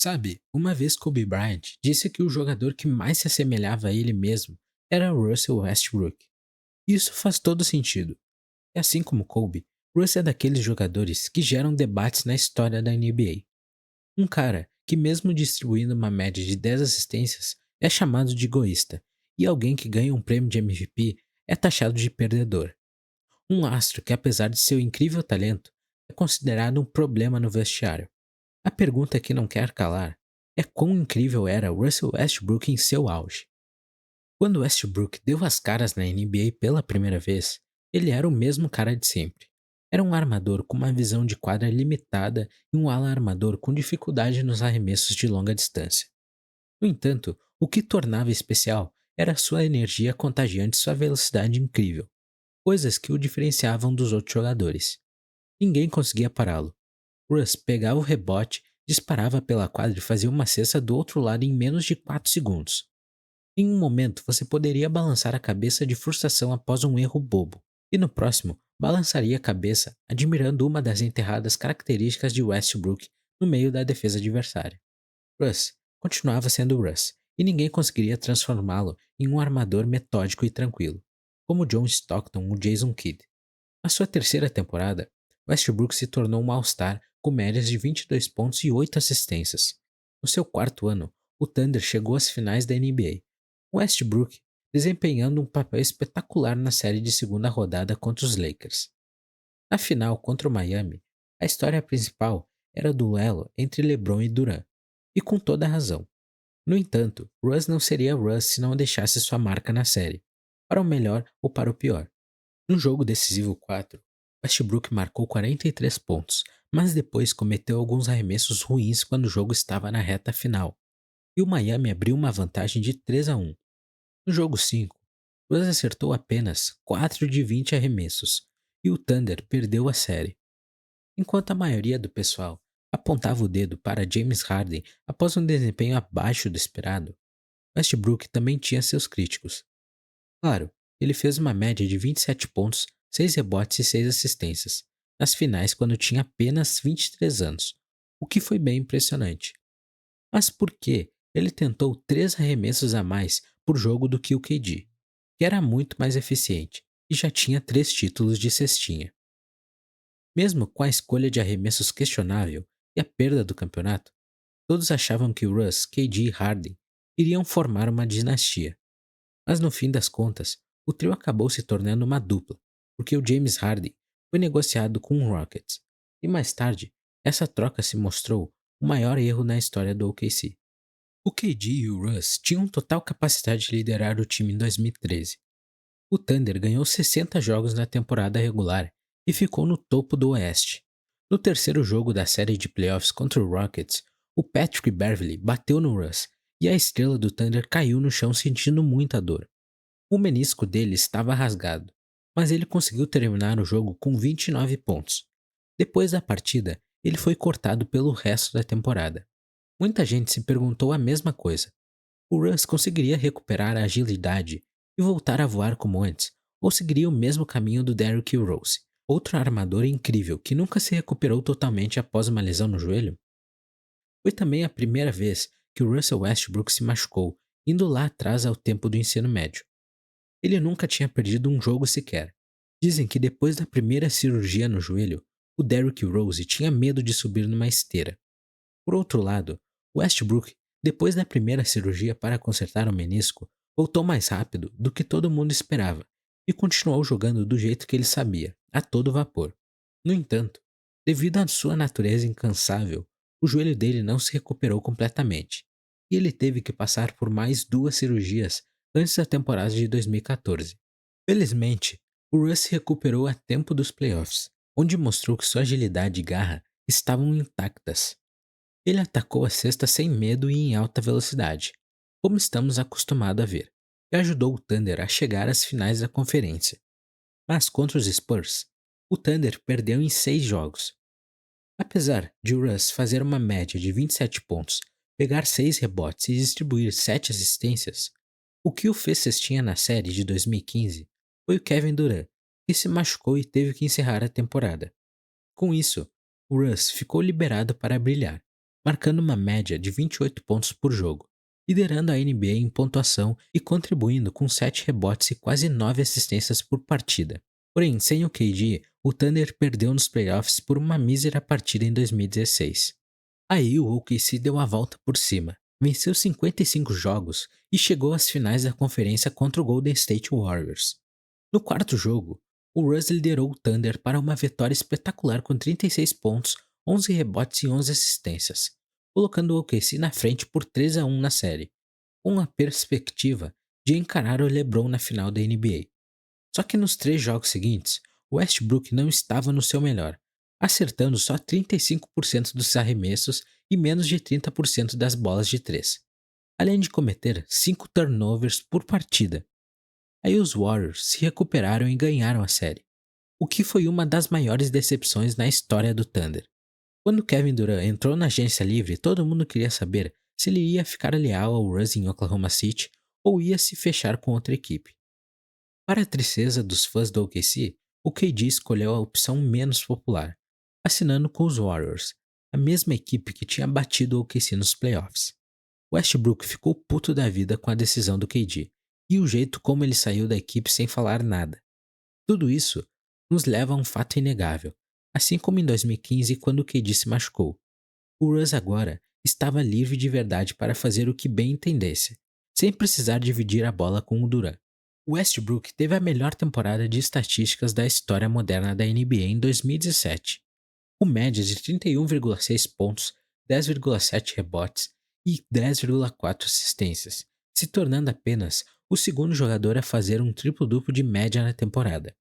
Sabe, uma vez Kobe Bryant disse que o jogador que mais se assemelhava a ele mesmo era Russell Westbrook. E isso faz todo sentido. E assim como Kobe, Russ é daqueles jogadores que geram debates na história da NBA. Um cara que, mesmo distribuindo uma média de 10 assistências, é chamado de egoísta, e alguém que ganha um prêmio de MVP é taxado de perdedor. Um astro que, apesar de seu incrível talento, é considerado um problema no vestiário. A pergunta que não quer calar é quão incrível era Russell Westbrook em seu auge. Quando Westbrook deu as caras na NBA pela primeira vez, ele era o mesmo cara de sempre. Era um armador com uma visão de quadra limitada e um ala armador com dificuldade nos arremessos de longa distância. No entanto, o que tornava especial era sua energia contagiante e sua velocidade incrível, coisas que o diferenciavam dos outros jogadores. Ninguém conseguia pará-lo. Russ pegava o rebote, disparava pela quadra e fazia uma cesta do outro lado em menos de 4 segundos. Em um momento, você poderia balançar a cabeça de frustração após um erro bobo, e no próximo, balançaria a cabeça admirando uma das enterradas características de Westbrook no meio da defesa adversária. Russ continuava sendo Russ, e ninguém conseguiria transformá-lo em um armador metódico e tranquilo, como John Stockton ou Jason Kidd. Na sua terceira temporada, Westbrook se tornou um All-Star com médias de 22 pontos e 8 assistências. No seu quarto ano, o Thunder chegou às finais da NBA, Westbrook desempenhando um papel espetacular na série de segunda rodada contra os Lakers. Na final contra o Miami, a história principal era o duelo entre LeBron e Durant, e com toda a razão. No entanto, Russ não seria Russ se não deixasse sua marca na série, para o melhor ou para o pior. No jogo decisivo 4, Westbrook marcou 43 pontos, mas depois cometeu alguns arremessos ruins quando o jogo estava na reta final, e o Miami abriu uma vantagem de 3-1. No jogo 5, Russ acertou apenas 4 de 20 arremessos, e o Thunder perdeu a série. Enquanto a maioria do pessoal apontava o dedo para James Harden após um desempenho abaixo do esperado, Westbrook também tinha seus críticos. Claro, ele fez uma média de 27 pontos, 6 rebotes e 6 assistências, nas finais quando tinha apenas 23 anos, o que foi bem impressionante. Mas por que ele tentou 3 arremessos a mais por jogo do que o KD, que era muito mais eficiente e já tinha 3 títulos de cestinha? Mesmo com a escolha de arremessos questionável e a perda do campeonato, todos achavam que Russ, KD e Harden iriam formar uma dinastia. Mas no fim das contas, o trio acabou se tornando uma dupla, porque o James Harden foi negociado com o Rockets, e mais tarde, essa troca se mostrou o maior erro na história do OKC. O KD e o Russ tinham total capacidade de liderar o time em 2013. O Thunder ganhou 60 jogos na temporada regular e ficou no topo do Oeste. No terceiro jogo da série de playoffs contra o Rockets, o Patrick Beverley bateu no Russ e a estrela do Thunder caiu no chão sentindo muita dor. O menisco dele estava rasgado, mas ele conseguiu terminar o jogo com 29 pontos. Depois da partida, ele foi cortado pelo resto da temporada. Muita gente se perguntou a mesma coisa. O Russ conseguiria recuperar a agilidade e voltar a voar como antes, ou seguiria o mesmo caminho do Derrick Rose, outro armador incrível que nunca se recuperou totalmente após uma lesão no joelho? Foi também a primeira vez que o Russell Westbrook se machucou, indo lá atrás ao tempo do ensino médio. Ele nunca tinha perdido um jogo sequer. Dizem que depois da primeira cirurgia no joelho, o Derrick Rose tinha medo de subir numa esteira. Por outro lado, Westbrook, depois da primeira cirurgia para consertar o menisco, voltou mais rápido do que todo mundo esperava e continuou jogando do jeito que ele sabia, a todo vapor. No entanto, devido à sua natureza incansável, o joelho dele não se recuperou completamente, e ele teve que passar por mais 2 cirurgias antes da temporada de 2014. Felizmente, o Russ se recuperou a tempo dos playoffs, onde mostrou que sua agilidade e garra estavam intactas. Ele atacou a cesta sem medo e em alta velocidade, como estamos acostumados a ver, e ajudou o Thunder a chegar às finais da conferência. Mas contra os Spurs, o Thunder perdeu em 6 jogos. Apesar de Russ fazer uma média de 27 pontos, pegar 6 rebotes e distribuir 7 assistências, o que o fez cestinha na série de 2015 foi o Kevin Durant, que se machucou e teve que encerrar a temporada. Com isso, o Russ ficou liberado para brilhar. marcando uma média de 28 pontos por jogo, liderando a NBA em pontuação e contribuindo com 7 rebotes e quase 9 assistências por partida. Porém, sem o KD, o Thunder perdeu nos playoffs por uma mísera partida em 2016. Aí o OKC deu a volta por cima, venceu 55 jogos e chegou às finais da conferência contra o Golden State Warriors. No quarto jogo, o Russ liderou o Thunder para uma vitória espetacular com 36 pontos, 11 rebotes e 11 assistências, colocando o OKC na frente por 3-1 na série, com a perspectiva de encarar o LeBron na final da NBA. Só que nos 3 jogos seguintes, o Westbrook não estava no seu melhor, acertando só 35% dos arremessos e menos de 30% das bolas de 3, além de cometer 5 turnovers por partida. Aí os Warriors se recuperaram e ganharam a série, o que foi uma das maiores decepções na história do Thunder. Quando Kevin Durant entrou na agência livre, todo mundo queria saber se ele ia ficar leal ao Russ em Oklahoma City ou ia se fechar com outra equipe. Para a tristeza dos fãs do OKC, o KD escolheu a opção menos popular, assinando com os Warriors, a mesma equipe que tinha batido o OKC nos playoffs. Westbrook ficou puto da vida com a decisão do KD e o jeito como ele saiu da equipe sem falar nada. Tudo isso nos leva a um fato inegável, assim como em 2015 quando o KD se machucou. O Russ agora estava livre de verdade para fazer o que bem entendesse, sem precisar dividir a bola com o Durant. O Westbrook teve a melhor temporada de estatísticas da história moderna da NBA em 2017, com médias de 31,6 pontos, 10,7 rebotes e 10,4 assistências, se tornando apenas o segundo jogador a fazer um triplo-duplo de média na temporada.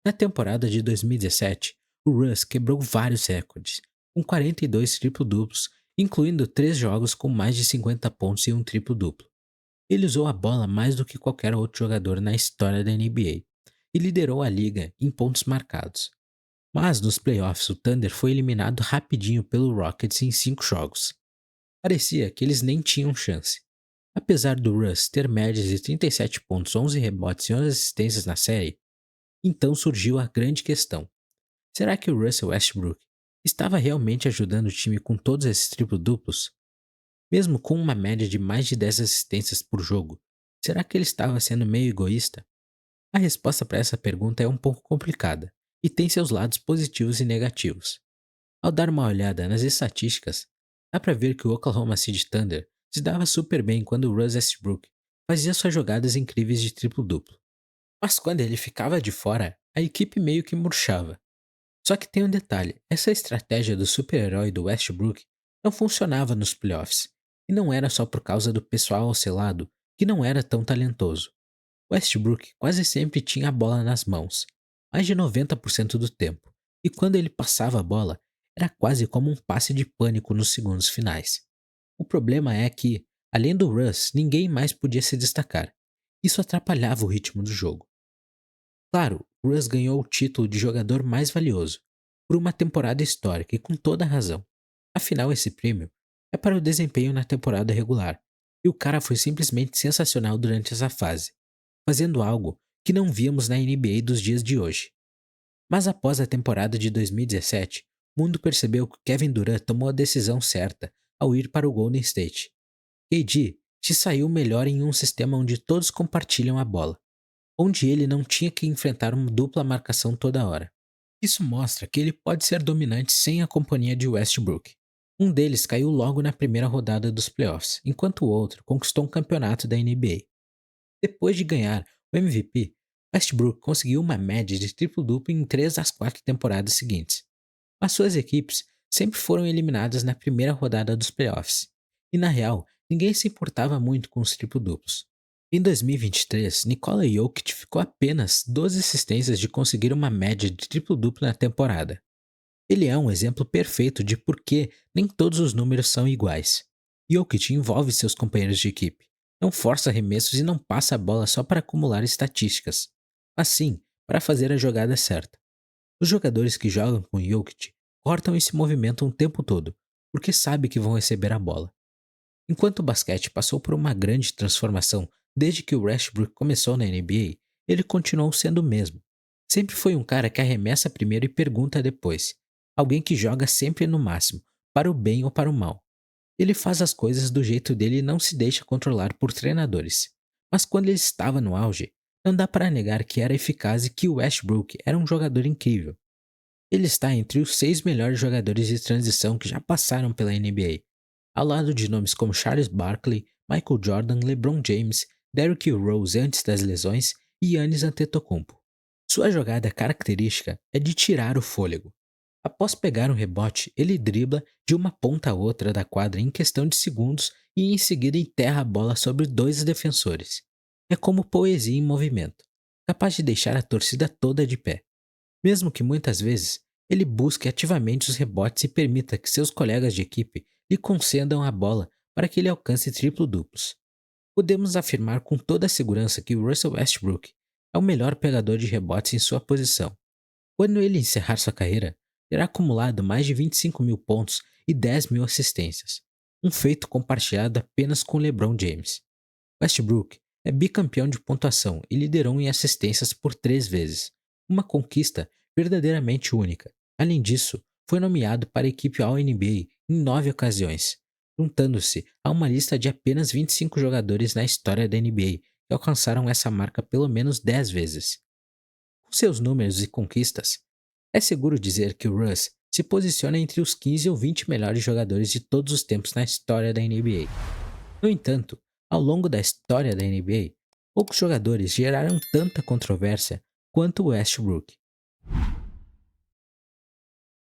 Na temporada de 2017, o Russ quebrou vários recordes, com 42 triplo-duplos, incluindo 3 jogos com mais de 50 pontos e um triplo-duplo. Ele usou a bola mais do que qualquer outro jogador na história da NBA e liderou a liga em pontos marcados. Mas nos playoffs o Thunder foi eliminado rapidinho pelo Rockets em 5 jogos. Parecia que eles nem tinham chance. Apesar do Russ ter médias de 37 pontos, 11 rebotes e 11 assistências na série, então surgiu a grande questão. Será que o Russell Westbrook estava realmente ajudando o time com todos esses triplo-duplos? Mesmo com uma média de mais de 10 assistências por jogo, será que ele estava sendo meio egoísta? A resposta para essa pergunta é um pouco complicada e tem seus lados positivos e negativos. Ao dar uma olhada nas estatísticas, dá para ver que o Oklahoma City Thunder se dava super bem quando o Russ Westbrook fazia suas jogadas incríveis de triplo-duplo. Mas quando ele ficava de fora, a equipe meio que murchava. Só que tem um detalhe, essa estratégia do super-herói do Westbrook não funcionava nos playoffs, e não era só por causa do pessoal ao seu lado, que não era tão talentoso. Westbrook quase sempre tinha a bola nas mãos, mais de 90% do tempo, e quando ele passava a bola, era quase como um passe de pânico nos segundos finais. O problema é que, além do Russ, ninguém mais podia se destacar. Isso atrapalhava o ritmo do jogo. Claro, Russ ganhou o título de jogador mais valioso, por uma temporada histórica e com toda a razão. Afinal, esse prêmio é para o desempenho na temporada regular, e o cara foi simplesmente sensacional durante essa fase, fazendo algo que não víamos na NBA dos dias de hoje. Mas após a temporada de 2017, o mundo percebeu que Kevin Durant tomou a decisão certa ao ir para o Golden State. KD se saiu melhor em um sistema onde todos compartilham a bola, onde ele não tinha que enfrentar uma dupla marcação toda hora. Isso mostra que ele pode ser dominante sem a companhia de Westbrook. Um deles caiu logo na primeira rodada dos playoffs, enquanto o outro conquistou um campeonato da NBA. Depois de ganhar o MVP, Westbrook conseguiu uma média de triplo-duplo em 3 das 4 temporadas seguintes. Mas suas equipes sempre foram eliminadas na primeira rodada dos playoffs, e na real, ninguém se importava muito com os triplo-duplos. Em 2023, Nikola Jokic ficou apenas 12 assistências de conseguir uma média de triplo-duplo na temporada. Ele é um exemplo perfeito de por que nem todos os números são iguais. Jokic envolve seus companheiros de equipe, não força arremessos e não passa a bola só para acumular estatísticas, mas sim para fazer a jogada certa. Os jogadores que jogam com Jokic cortam e se movimentam o tempo todo, porque sabem que vão receber a bola. Enquanto o basquete passou por uma grande transformação desde que o Westbrook começou na NBA, ele continuou sendo o mesmo. Sempre foi um cara que arremessa primeiro e pergunta depois. Alguém que joga sempre no máximo, para o bem ou para o mal. Ele faz as coisas do jeito dele e não se deixa controlar por treinadores. Mas quando ele estava no auge, não dá para negar que era eficaz e que o Westbrook era um jogador incrível. Ele está entre os 6 melhores jogadores de transição que já passaram pela NBA, ao lado de nomes como Charles Barkley, Michael Jordan, LeBron James, Derrick Rose antes das lesões e Giannis Antetokounmpo. Sua jogada característica é de tirar o fôlego. Após pegar um rebote, ele dribla de uma ponta a outra da quadra em questão de segundos e em seguida enterra a bola sobre dois defensores. É como poesia em movimento, capaz de deixar a torcida toda de pé. Mesmo que muitas vezes ele busque ativamente os rebotes e permita que seus colegas de equipe lhe concedam a bola para que ele alcance triplo-duplos. Podemos afirmar com toda a segurança que o Russell Westbrook é o melhor pegador de rebotes em sua posição. Quando ele encerrar sua carreira, terá acumulado mais de 25 mil pontos e 10 mil assistências, um feito compartilhado apenas com LeBron James. Westbrook é bicampeão de pontuação e liderou em assistências por 3 vezes, uma conquista verdadeiramente única. Além disso, foi nomeado para a equipe All-NBA em 9 ocasiões, juntando-se a uma lista de apenas 25 jogadores na história da NBA que alcançaram essa marca pelo menos 10 vezes. Com seus números e conquistas, é seguro dizer que o Russ se posiciona entre os 15 ou 20 melhores jogadores de todos os tempos na história da NBA. No entanto, ao longo da história da NBA, poucos jogadores geraram tanta controvérsia quanto o Westbrook.